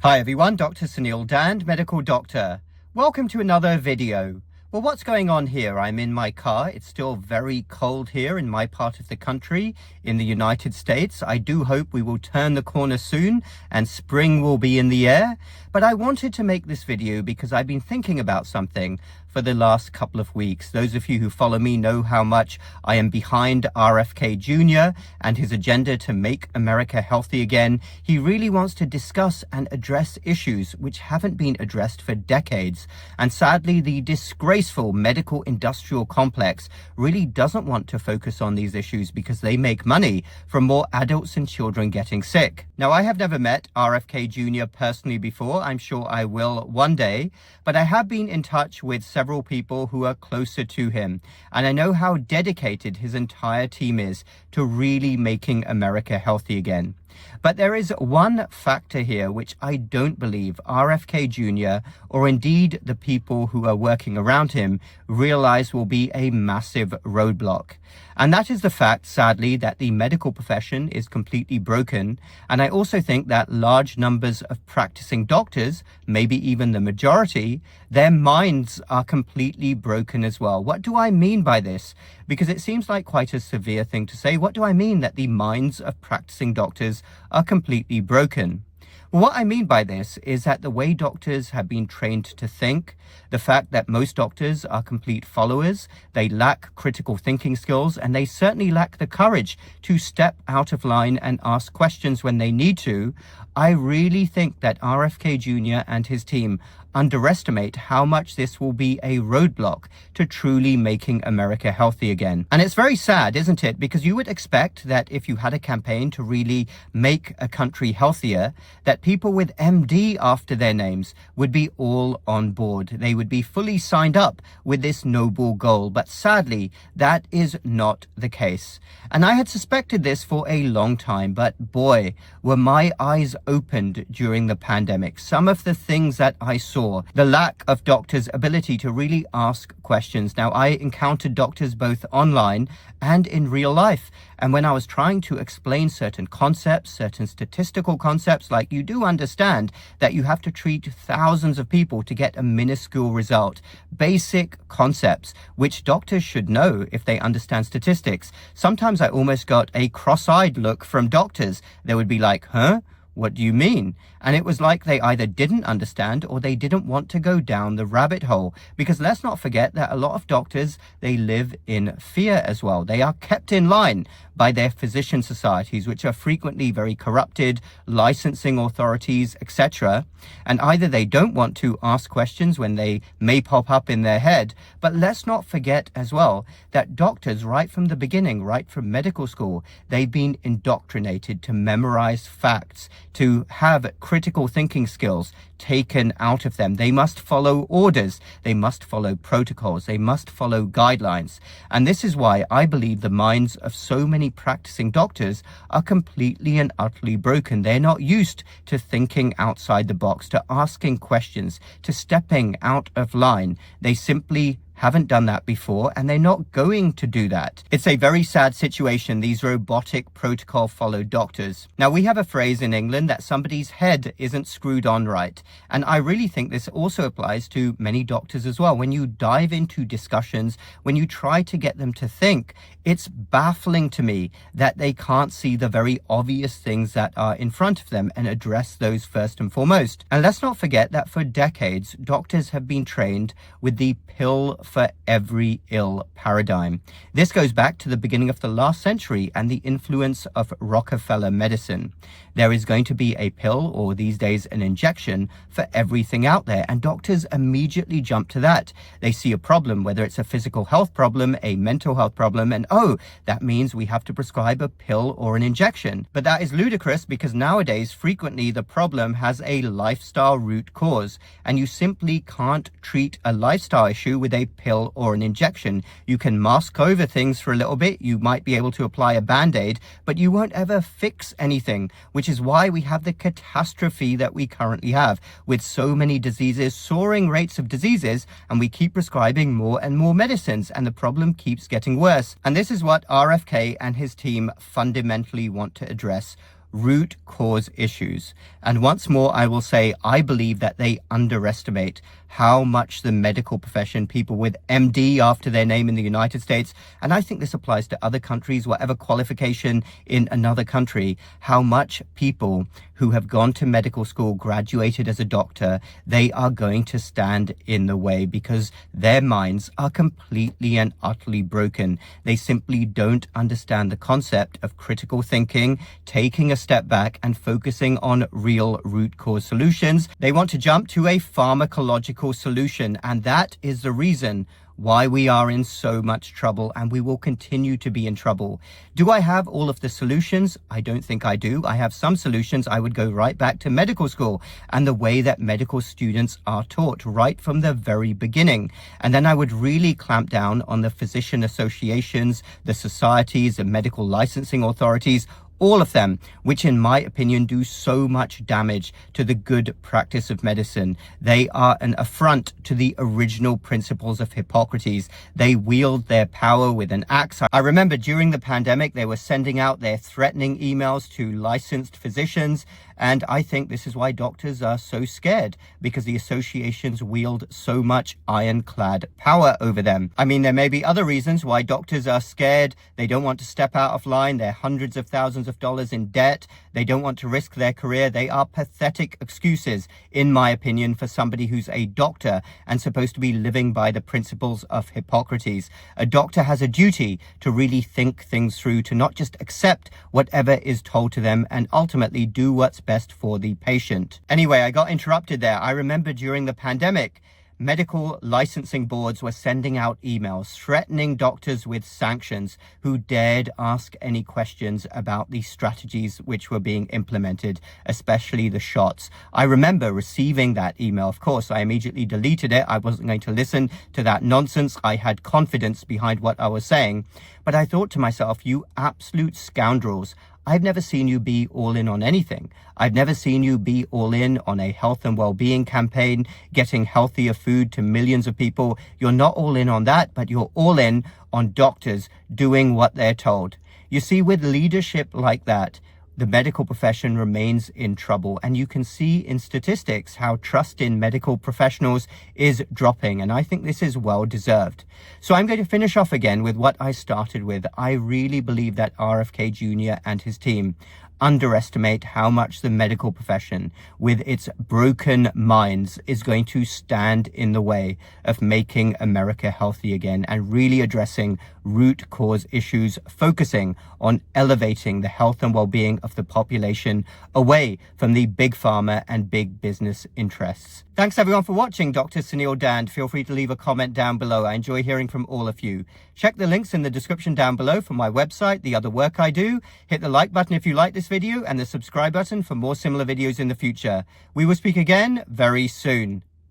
Hi everyone, Dr. Suneel, Dhand, medical doctor. Welcome to another video. Well, what's going on here? I'm in my car. It's still very cold here in my part of the country, in the United States. I do hope we will turn the corner soon and spring will be in the air. But I wanted to make this video because I've been thinking about something for the last couple of weeks. Those of you who follow me know how much I am behind RFK Jr. and his agenda to make America healthy again. He really wants to discuss and address issues which haven't been addressed for decades. And sadly, the disgraceful medical industrial complex really doesn't want to focus on these issues because they make money from more adults and children getting sick. Now, I have never met RFK Jr. personally before. I'm sure I will one day, but I have been in touch with several people who are closer to him, and I know how dedicated his entire team is to really making America healthy again. But there is one factor here which I don't believe RFK Jr. or indeed the people who are working around him realize will be a massive roadblock. And that is the fact, sadly, that the medical profession is completely broken. And I also think that large numbers of practicing doctors, maybe even the majority, their minds are completely broken as well. What do I mean by this? Because it seems like quite a severe thing to say. What do I mean that the minds of practicing doctors are completely broken? Well, what I mean by this is that the way doctors have been trained to think, the fact that most doctors are complete followers, they lack critical thinking skills, and they certainly lack the courage to step out of line and ask questions when they need to. I really think that RFK Jr. and his team underestimate how much this will be a roadblock to truly making America healthy again. And it's very sad, isn't it? Because you would expect that if you had a campaign to really make a country healthier, that people with MD after their names would be all on board. They would be fully signed up with this noble goal. But sadly, that is not the case. And I had suspected this for a long time, but boy, were my eyes opened during the pandemic. Some of the things that I saw, the lack of doctors' ability to really ask questions. Now, I encountered doctors both online and in real life. And when I was trying to explain certain concepts, certain statistical concepts, like you do understand that you have to treat thousands of people to get a minuscule result, basic concepts, which doctors should know if they understand statistics. Sometimes I almost got a cross-eyed look from doctors. They would be like, huh? What do you mean? And it was like they either didn't understand or they didn't want to go down the rabbit hole. Because let's not forget that a lot of doctors, they live in fear as well. They are kept in line by their physician societies, which are frequently very corrupted, licensing authorities, etc. And either they don't want to ask questions when they may pop up in their head. But let's not forget as well that doctors, right from the beginning, right from medical school, they've been indoctrinated to memorize facts, to have critical thinking skills taken out of them. They must follow orders. They must follow protocols. They must follow guidelines. And this is why I believe the minds of so many practicing doctors are completely and utterly broken. They're not used to thinking outside the box, to asking questions, to stepping out of line. They simply haven't done that before, and they're not going to do that. It's a very sad situation, these robotic protocol followed doctors. Now, we have a phrase in England that somebody's head isn't screwed on right. And I really think this also applies to many doctors as well. When you dive into discussions, when you try to get them to think, it's baffling to me that they can't see the very obvious things that are in front of them and address those first and foremost. And let's not forget that for decades, doctors have been trained with the pill for every ill paradigm. This goes back to the beginning of the last century and the influence of Rockefeller medicine. There is going to be a pill, or these days an injection, for everything out there, and doctors immediately jump to that. They see a problem, whether it's a physical health problem, a mental health problem, and oh, that means we have to prescribe a pill or an injection. But that is ludicrous, because nowadays frequently the problem has a lifestyle root cause, and you simply can't treat a lifestyle issue with a pill or an injection. You can mask over things for a little bit, you might be able to apply a band-aid, but you won't ever fix anything, which is why we have the catastrophe that we currently have, with so many diseases, soaring rates of diseases, and we keep prescribing more and more medicines, and the problem keeps getting worse. And this is what RFK and his team fundamentally want to address root cause issues. And once more, I will say, I believe that they underestimate how much the medical profession, people with MD after their name in the United States, and I think this applies to other countries, whatever qualification in another country, how much people who have gone to medical school, graduated as a doctor, they are going to stand in the way because their minds are completely and utterly broken. They simply don't understand the concept of critical thinking, taking a step back and focusing on real root cause solutions. They want to jump to a pharmacological solution, and that is the reason why we are in so much trouble, and we will continue to be in trouble. Do I have all of the solutions? I don't think I do. I have some solutions. I would go right back to medical school and the way that medical students are taught right from the very beginning. And then I would really clamp down on the physician associations, the societies, the medical licensing authorities, all of them, which in my opinion do so much damage to the good practice of medicine. They are an affront to the original principles of Hippocrates. They wield their power with an axe. I remember during the pandemic, they were sending out their threatening emails to licensed physicians. And I think this is why doctors are so scared, because the associations wield so much ironclad power over them. I mean, there may be other reasons why doctors are scared. They don't want to step out of line. They're hundreds of thousands of dollars in debt. They don't want to risk their career. They are pathetic excuses, in my opinion, for somebody who's a doctor and supposed to be living by the principles of Hippocrates. A doctor has a duty to really think things through, to not just accept whatever is told to them and ultimately do what's best for the patient. Anyway, I got interrupted there. I remember during the pandemic, medical licensing boards were sending out emails threatening doctors with sanctions who dared ask any questions about the strategies which were being implemented, especially the shots. I remember receiving that email. Of course, I immediately deleted it. I wasn't going to listen to that nonsense. I had confidence behind what I was saying. But I thought to myself, you absolute scoundrels, I've never seen you be all in on anything. I've never seen you be all in on a health and well-being campaign, getting healthier food to millions of people. You're not all in on that, but you're all in on doctors doing what they're told. You see, with leadership like that, the medical profession remains in trouble. And you can see in statistics how trust in medical professionals is dropping. And I think this is well deserved. So I'm going to finish off again with what I started with. I really believe that RFK Jr. and his team underestimate how much the medical profession, with its broken minds, is going to stand in the way of making America healthy again and really addressing root cause issues, focusing on elevating the health and well-being of the population away from the big pharma and big business interests. Thanks everyone for watching. Dr. Suneel Dhand. Feel free to leave a comment down below. I enjoy hearing from all of you. Check the links in the description down below for my website, the other work I do. Hit the like button if you like this video and the subscribe button for more similar videos in the future. We will speak again very soon.